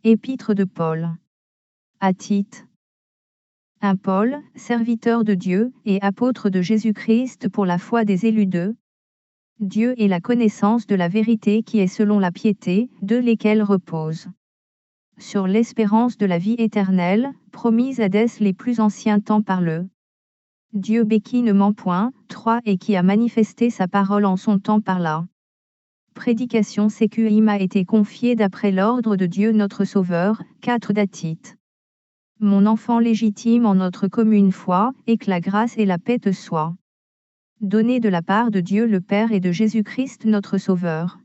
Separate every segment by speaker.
Speaker 1: Épître de Paul. À Tite. Un Paul, serviteur de Dieu et apôtre de Jésus-Christ pour la foi des élus de Dieu et la connaissance de la vérité qui est selon la piété, de lesquelles repose sur l'espérance de la vie éternelle, promise à dès les plus anciens temps par le Dieu qui ne ment point, 3 et qui a manifesté sa parole en son temps par la prédication qui m'a été confiée d'après l'ordre de Dieu notre Sauveur, 4 d'Atite. Mon enfant légitime en notre commune foi, et que la grâce et la paix te soient données de la part de Dieu le Père et de Jésus-Christ notre Sauveur.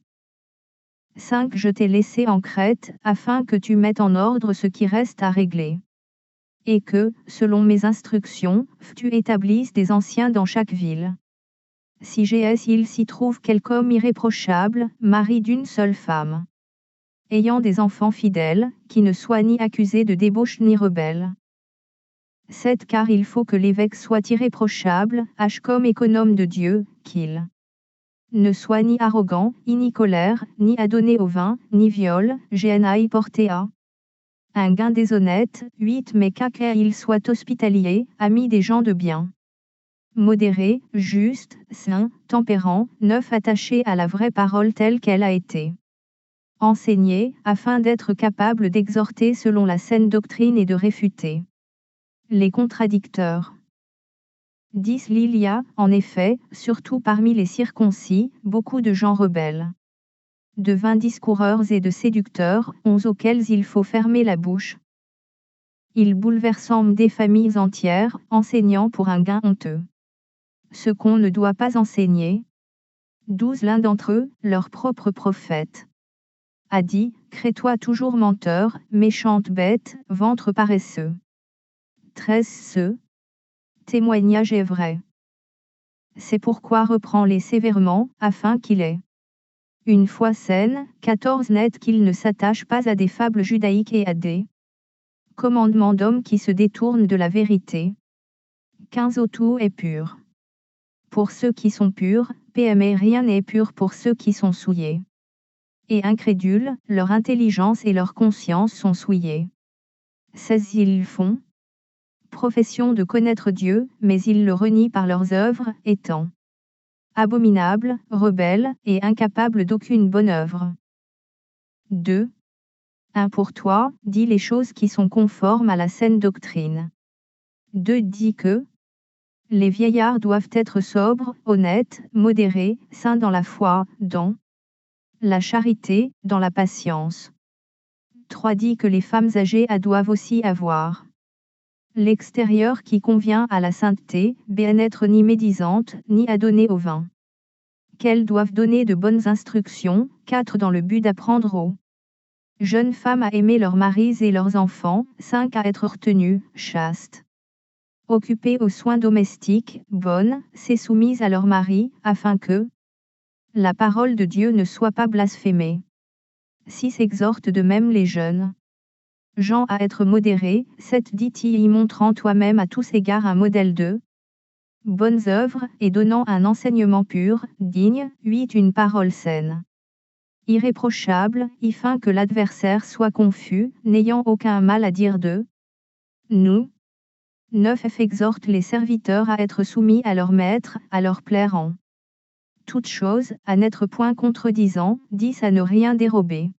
Speaker 1: 5. Je t'ai laissé en Crète, afin que tu mettes en ordre ce qui reste à régler. Et que, selon mes instructions, tu établisses des anciens dans chaque ville. Si il s'y trouve quelque homme irréprochable, mari d'une seule femme, ayant des enfants fidèles, qui ne soient ni accusés de débauche ni rebelles. 7. Car il faut que l'évêque soit irréprochable, comme économe de Dieu, qu'il ne soit ni arrogant, ni colère, ni adonné au vin, ni viol, gna porté à un gain déshonnête. 8. Mais qu'il soit hospitalier, ami des gens de bien, modéré, juste, saint, tempérant. 9. Attaché à la vraie parole telle qu'elle a été enseignée, afin d'être capable d'exhorter selon la saine doctrine et de réfuter les contradicteurs. 10. Il y a, en effet, surtout parmi les circoncis, beaucoup de gens rebelles, de vains discoureurs et de séducteurs, 11 auxquels il faut fermer la bouche. Ils bouleversent des familles entières, enseignant pour un gain honteux ce qu'on ne doit pas enseigner. 12. L'un d'entre eux, leur propre prophète, a dit, crée-toi toujours menteur, méchante bête, ventre paresseux. 13. Ce témoignage est vrai. C'est pourquoi reprends-les sévèrement, afin qu'il ait une foi saine. 14. Net qu'il ne s'attache pas à des fables judaïques et à des commandements d'hommes qui se détournent de la vérité. 15. Tout est pur pour ceux qui sont purs, mais rien n'est pur pour ceux qui sont souillés. Et incrédules, leur intelligence et leur conscience sont souillées. 16. Ils font profession de connaître Dieu, mais ils le renient par leurs œuvres, étant abominables, rebelles, et incapables d'aucune bonne œuvre. 2. 1. Pour toi, dis les choses qui sont conformes à la saine doctrine. 2. Dis que les vieillards doivent être sobres, honnêtes, modérés, saints dans la foi, dans la charité, dans la patience. 3. Dis que les femmes âgées doivent aussi avoir l'extérieur qui convient à la sainteté, n'être ni médisantes, ni adonnées au vin. Qu'elles doivent donner de bonnes instructions. 4. Dans le but d'apprendre aux jeunes femmes à aimer leurs maris et leurs enfants. 5. À être retenues, chastes, occupées aux soins domestiques, bonnes, soumises à leur mari, afin que la parole de Dieu ne soit pas blasphémée. 6. Exhorte de même les jeunes gens à être modérés. 7. Dit-y montrant toi-même à tous égards un modèle de bonnes œuvres, et donnant un enseignement pur, digne. 8. Une parole saine, irréprochable, afin que l'adversaire soit confus, n'ayant aucun mal à dire de nous. 9. Exhorte les serviteurs à être soumis à leur maître, à leur plaire en toutes choses, à n'être point contredisant. 10. À ne rien dérober,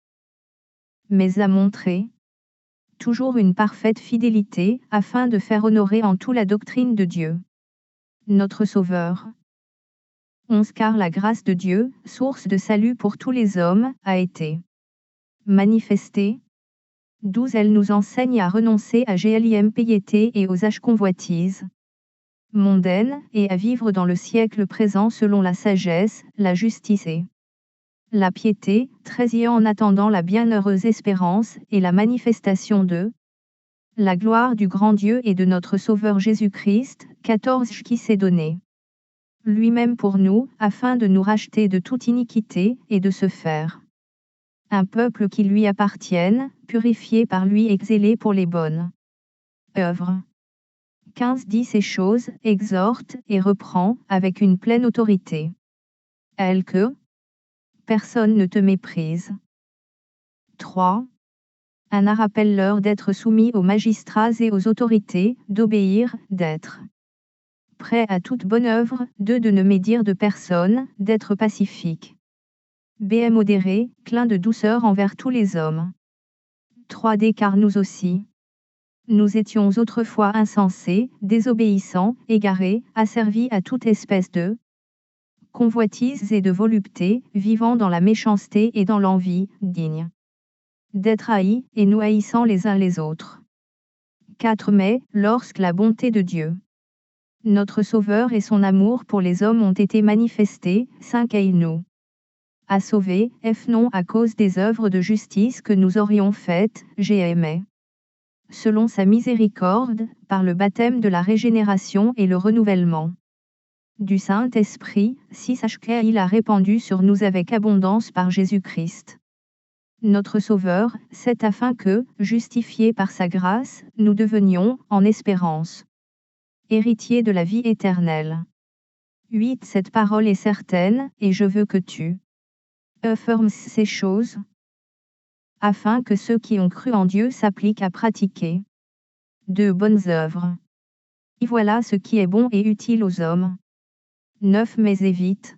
Speaker 1: mais à montrer toujours une parfaite fidélité, afin de faire honorer en tout la doctrine de Dieu, notre Sauveur. 11. Car la grâce de Dieu, source de salut pour tous les hommes, a été manifestée. 12. Elle nous enseigne à renoncer à l'impiété et aux convoitises mondaines, et à vivre dans le siècle présent selon la sagesse, la justice et la piété. 13. En attendant la bienheureuse espérance et la manifestation de la gloire du grand Dieu et de notre Sauveur Jésus-Christ. 14. Qui s'est donné lui-même pour nous, afin de nous racheter de toute iniquité, et de se faire un peuple qui lui appartienne, purifié par lui et zélé pour les bonnes œuvres. 15. Dit ces choses, exhorte et reprend, avec une pleine autorité. Elle que personne ne te méprise. 3. 1 rappelle-leur d'être soumis aux magistrats et aux autorités, d'obéir, d'être prêt à toute bonne œuvre, 2 de ne médire de personne, d'être pacifique. B modéré, clin de douceur envers tous les hommes. 3D car nous aussi. Nous étions autrefois insensés, désobéissants, égarés, asservis à toute espèce de convoitise et de volupté, vivant dans la méchanceté et dans l'envie, dignes d'être haïs, et nous haïssant les uns les autres. 4 mai, lorsque la bonté de Dieu, notre Sauveur et son amour pour les hommes ont été manifestés, 5 il nous a sauvés, non à cause des œuvres de justice que nous aurions faites, mais selon sa miséricorde, par le baptême de la régénération et le renouvellement du Saint-Esprit, 6 il a répandu sur nous avec abondance par Jésus-Christ, notre Sauveur, 7 afin que, justifiés par sa grâce, nous devenions, en espérance, héritiers de la vie éternelle. 8 Cette parole est certaine, et je veux que tu affirmes ces choses, afin que ceux qui ont cru en Dieu s'appliquent à pratiquer de bonnes œuvres. Et voilà ce qui est bon et utile aux hommes. 9 Mais évite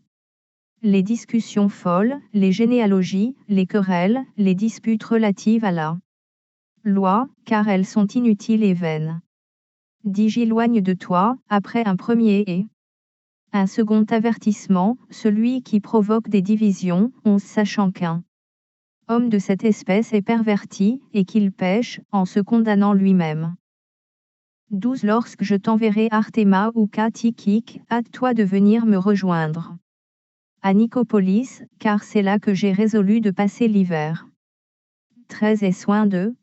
Speaker 1: les discussions folles, les généalogies, les querelles, les disputes relatives à la loi, car elles sont inutiles et vaines. 10 J'éloigne de toi, après un premier et un second avertissement, celui qui provoque des divisions, 11 Sachant qu'un homme de cette espèce est perverti, et qu'il pêche, en se condamnant lui-même. 12 Lorsque je t'enverrai Artéma ou Tychik, hâte-toi de venir me rejoindre à Nicopolis, car c'est là que j'ai résolu de passer l'hiver. 13 Et soin de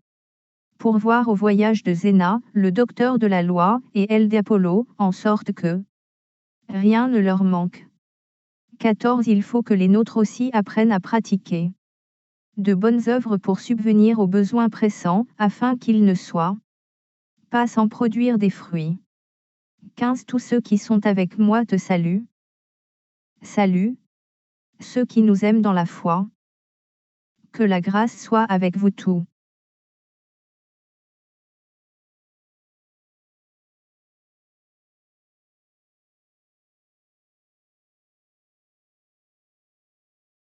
Speaker 1: pourvoir au voyage de Zéna, le docteur de la loi, et elle d'Apollo, en sorte que rien ne leur manque. 14 Il faut que les nôtres aussi apprennent à pratiquer de bonnes œuvres pour subvenir aux besoins pressants, afin qu'ils ne soient pas sans produire des fruits. 15 Tous ceux qui sont avec moi te saluent. Salut ceux qui nous aiment dans la foi. Que la grâce soit avec vous tous.